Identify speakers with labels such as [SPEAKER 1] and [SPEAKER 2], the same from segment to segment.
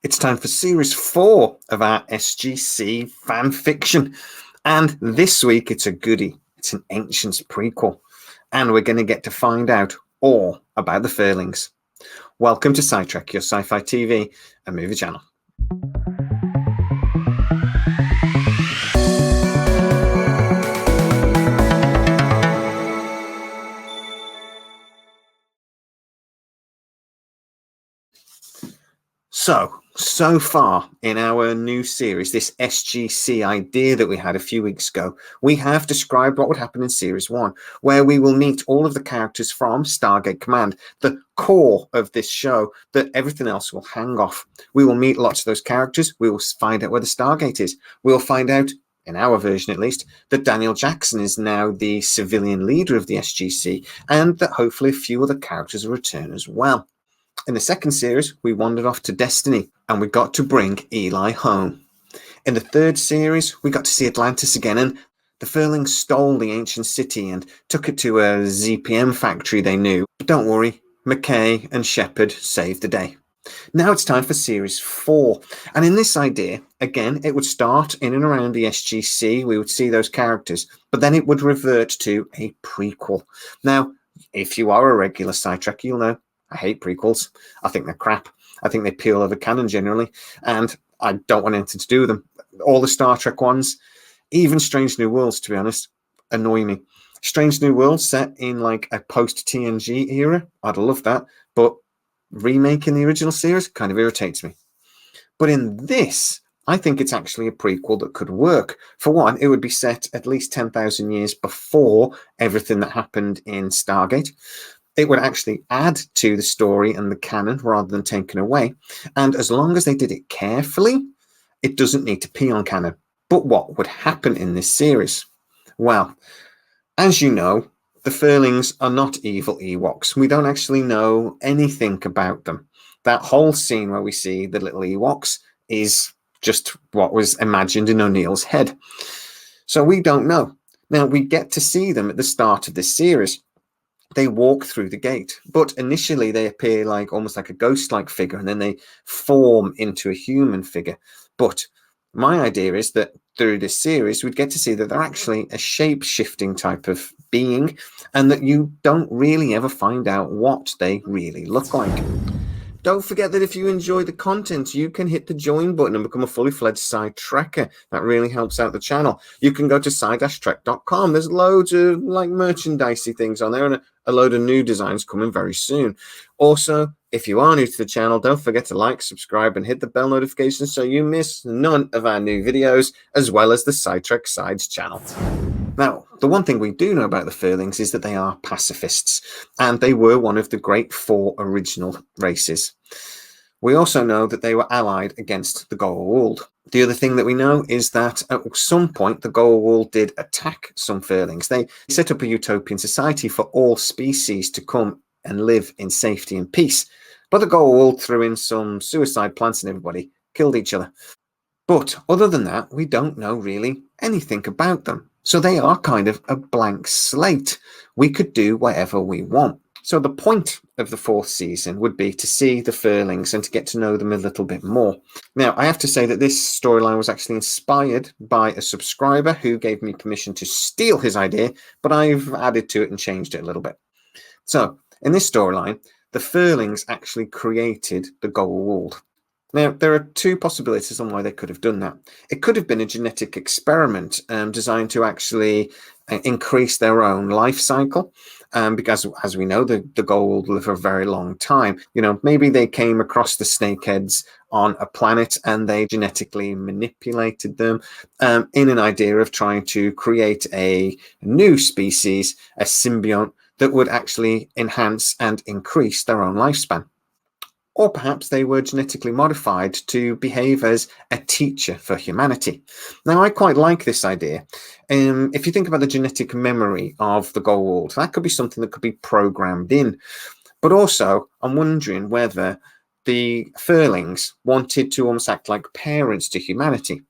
[SPEAKER 1] It's time for Series 4 of our SGC fan fiction. And this week, it's a goodie. It's an Ancients prequel. And we're going to get to find out all about the Furlings. Welcome to Sci-trek, your sci-fi TV and movie channel. So far in our new series, this SGC idea that we had a few weeks ago, we have described what would happen in Series 1, where we will meet all of the characters from Stargate Command, the core of this show that everything else will hang off. We will meet lots of those characters. We will find out where the Stargate is. We'll find out, in our version at least, that Daniel Jackson is now the civilian leader of the SGC, and that hopefully a few other characters will return as well. In the second series, we wandered off to Destiny and we got to bring Eli home. In the third series, we got to see Atlantis again, and the Furlings stole the ancient city and took it to a ZPM factory they knew. But don't worry, McKay and Shepard saved the day. Now it's time for Series 4. And in this idea, again, it would start in and around the SGC. We would see those characters, but then it would revert to a prequel. Now, if you are a regular Sci-trek, you'll know I hate prequels. I think they're crap. I think they peel over canon generally, and I don't want anything to do with them. All the Star Trek ones, even Strange New Worlds, to be honest, annoy me. Strange New Worlds set in like a post-TNG era, I'd love that, but remaking the original series kind of irritates me. But in this, I think it's actually a prequel that could work. For one, it would be set at least 10,000 years before everything that happened in Stargate. It would actually add to the story and the canon rather than taken away. And as long as they did it carefully, it doesn't need to pee on canon. But what would happen in this series? Well, as you know, the Furlings are not evil Ewoks. We don't actually know anything about them. That whole scene where we see the little Ewoks is just what was imagined in O'Neill's head. So we don't know. Now, we get to see them at the start of this series. They walk through the gate, but initially they appear like almost like a ghost-like figure, and then they form into a human figure. But my idea is that through this series, we'd get to see that they're actually a shape-shifting type of being, and that you don't really ever find out what they really look like. Don't forget that if you enjoy the content, you can hit the join button and become a fully fledged Sci-trekker. That really helps out the channel. You can go to sci-trek.com. There's loads of like merchandisey things on there and a load of new designs coming very soon. Also, if you are new to the channel, don't forget to like, subscribe, and hit the bell notification so you miss none of our new videos, as well as the Sci-trek Sides channel. Now, the one thing we do know about the Furlings is that they are pacifists, and they were one of the great 4 original races. We also know that they were allied against the Goa'uld. The other thing that we know is that at some point the Goa'uld did attack some Furlings. They set up a utopian society for all species to come and live in safety and peace. But the Goa'uld threw in some suicide plants and everybody killed each other. But other than that, we don't know really anything about them. So they are kind of a blank slate. We could do whatever we want. So the point of the 4th season would be to see the Furlings and to get to know them a little bit more. Now, I have to say that this storyline was actually inspired by a subscriber who gave me permission to steal his idea, but I've added to it and changed it a little bit. So in this storyline, the Furlings actually created the Goa'uld. Now, there are 2 possibilities on why they could have done that. It could have been a genetic experiment designed to actually increase their own life cycle, because, as we know, the Goa'uld live for a very long time. You know, maybe they came across the snakeheads on a planet and they genetically manipulated them in an idea of trying to create a new species, a symbiont, that would actually enhance and increase their own lifespan. Or perhaps they were genetically modified to behave as a teacher for humanity. Now, I quite like this idea. If you think about the genetic memory of the Goa'uld, that could be something that could be programmed in. But also, I'm wondering whether the Furlings wanted to almost act like parents to humanity,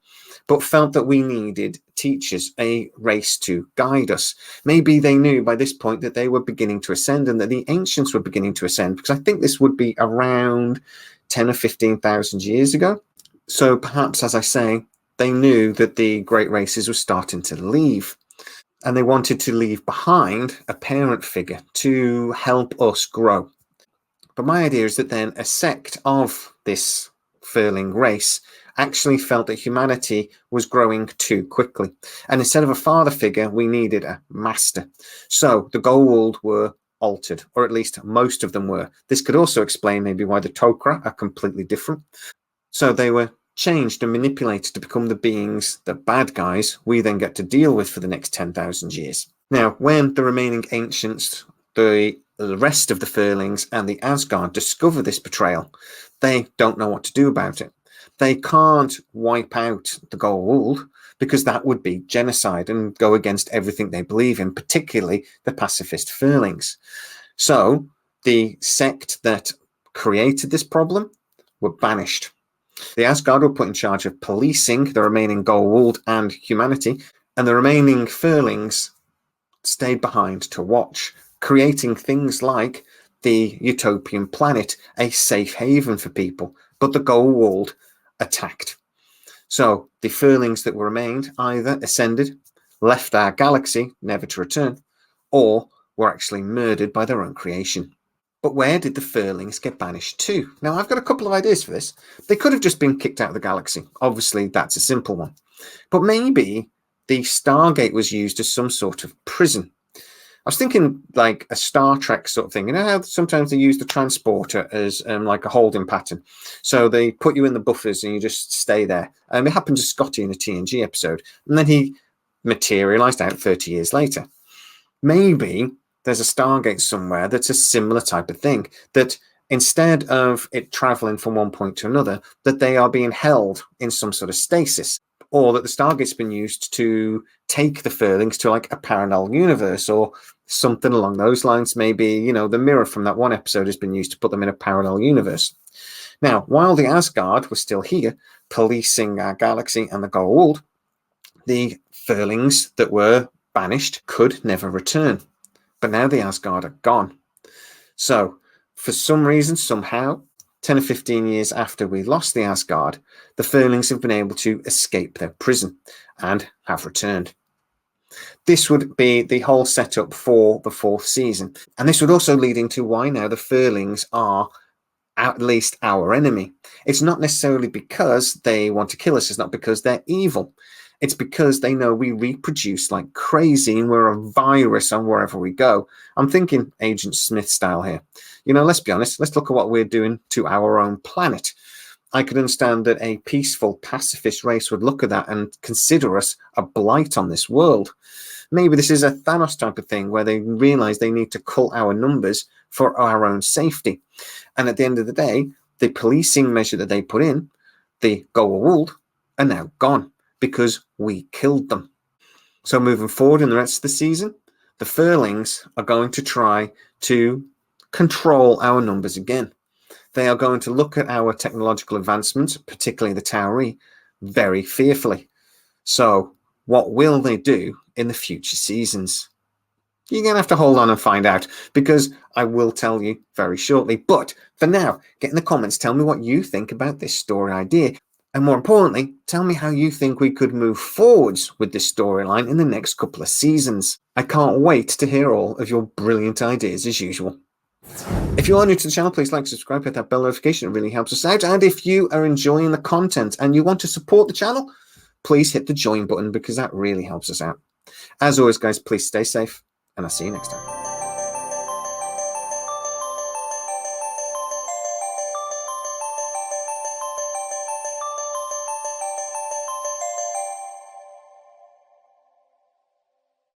[SPEAKER 1] but felt that we needed teachers, a race to guide us. Maybe they knew by this point that they were beginning to ascend and that the ancients were beginning to ascend, because I think this would be around 10 or 15,000 years ago. So perhaps, as I say, they knew that the great races were starting to leave, and they wanted to leave behind a parent figure to help us grow. But my idea is that then a sect of this Furling race actually felt that humanity was growing too quickly. And instead of a father figure, we needed a master. So the Goa'uld were altered, or at least most of them were. This could also explain maybe why the Tok'ra are completely different. So they were changed and manipulated to become the beings, the bad guys, we then get to deal with for the next 10,000 years. Now, when the remaining ancients, the rest of the Furlings and the Asgard discover this betrayal, they don't know what to do about it. They can't wipe out the Goa'uld because that would be genocide and go against everything they believe in, particularly the pacifist Furlings. So the sect that created this problem were banished. The Asgard were put in charge of policing the remaining Goa'uld and humanity, and the remaining Furlings stayed behind to watch, creating things like the utopian planet, a safe haven for people. But the Goa'uld attacked. So the Furlings that remained either ascended, left our galaxy, never to return, or were actually murdered by their own creation. But where did the Furlings get banished to? Now, I've got a couple of ideas for this. They could have just been kicked out of the galaxy. Obviously, that's a simple one. But maybe the Stargate was used as some sort of prison. I was thinking like a Star Trek sort of thing. You know how sometimes they use the transporter as like a holding pattern? So they put you in the buffers and you just stay there. It happened to Scotty in a TNG episode. And then he materialized out 30 years later. Maybe there's a Stargate somewhere that's a similar type of thing, that instead of it traveling from one point to another, that they are being held in some sort of stasis, or that the Stargate's been used to take the Furlings to like a parallel universe or something along those lines. Maybe, you know, the mirror from that one episode has been used to put them in a parallel universe. Now, while the Asgard was still here, policing our galaxy and the Goa'uld, the Furlings that were banished could never return. But now the Asgard are gone. So, for some reason, somehow, 10 or 15 years after we lost the Asgard, the Furlings have been able to escape their prison and have returned. This would be the whole setup for the 4th season. And this would also lead into why now the Furlings are at least our enemy. It's not necessarily because they want to kill us. It's not because they're evil. It's because they know we reproduce like crazy and we're a virus on wherever we go. I'm thinking Agent Smith style here. You know, let's be honest. Let's look at what we're doing to our own planet. I could understand that a peaceful, pacifist race would look at that and consider us a blight on this world. Maybe this is a Thanos type of thing where they realize they need to cull our numbers for our own safety. And at the end of the day, the policing measure that they put in, the Goa'uld, are now gone because we killed them. So moving forward in the rest of the season, the Furlings are going to try to control our numbers again. They are going to look at our technological advancements, particularly the Tauri, very fearfully. So what will they do in the future seasons? You're going to have to hold on and find out, because I will tell you very shortly. But for now, get in the comments, tell me what you think about this story idea. And more importantly, tell me how you think we could move forwards with this storyline in the next couple of seasons. I can't wait to hear all of your brilliant ideas as usual. If you are new to the channel, please like, subscribe, hit that bell notification. It really helps us out. And if you are enjoying the content and you want to support the channel, please hit the join button, because that really helps us out. As always, guys, please stay safe, and I'll see you next time.